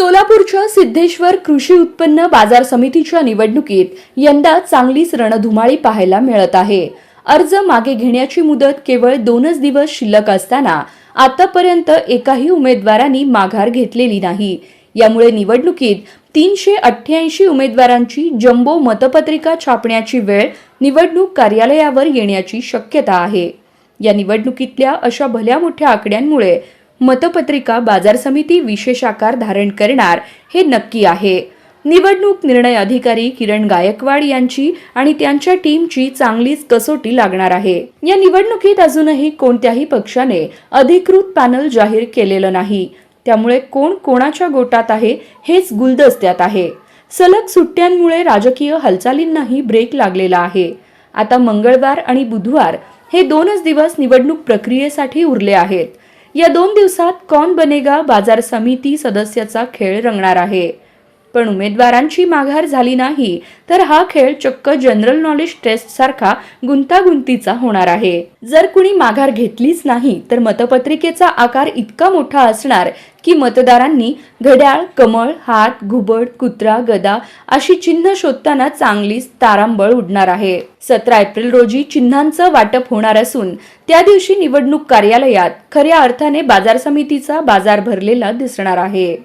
सोलापूरच्या सिद्धेश्वर कृषी उत्पन्न बाजार समितीच्या निवडणुकीत यंदा चांगलीच रणधुमाळी पाहायला मिळत आहे। अर्ज मागे घेण्याची मुदत केवळ 2च दिवस शिल्लक असताना आतापर्यंत एकाही उमेदवारांनी माघार घेतलेली नाही। यामुळे निवडणुकीत 388 उमेदवारांची जम्बो मतपत्रिका छापण्याची वेळ निवडणूक कार्यालयावर येण्याची शक्यता आहे। या निवडणुकीतल्या अशा भल्या मोठ्या आकड्यांमुळे मतपत्रिका बाजार समिती विशेष आकार धारण करणार हे नक्की आहे। निवडणूक निर्णय अधिकारी किरण गायकवाड यांची आणि त्यांच्या टीमची चांगलीच कसोटी लागणार आहे। या निवडणुकीत अजूनही कोणत्याही पक्षाने अधिकृत पॅनल जाहीर केलेलं नाही, त्यामुळे कोण कोणाच्या गोटात आहे हेच गुलदस्त्यात आहे। सलग सुट्ट्यांमुळे राजकीय हालचालींनाही ब्रेक लागलेला आहे। आता मंगळवार आणि बुधवार हे 2च दिवस निवडणूक प्रक्रियेसाठी उरले आहेत। या 2 दिवसात कौन बनेगा बाजार समिती सदस्याचा खेळ रंगणार आहे। पण उमेदवारांची माघार झाली नाही तर हा खेळ चक्क जनरल नॉलेज टेस्ट सारखा गुंतागुंतीचा होणार आहे। जर कुणी माघार घेतलीच नाही तर मतपत्रिकेचा आकार इतका मोठा असणार की मतदारांनी घड्याळ, कमळ, हात, घुबड, कुत्रा, गदा अशी चिन्ह शोधताना चांगलीच तारांबळ उडणार आहे। 17 एप्रिल रोजी चिन्हांचं वाटप होणार असून त्या दिवशी निवडणूक कार्यालयात खऱ्या अर्थाने बाजार समितीचा बाजार भरलेला दिसणार आहे।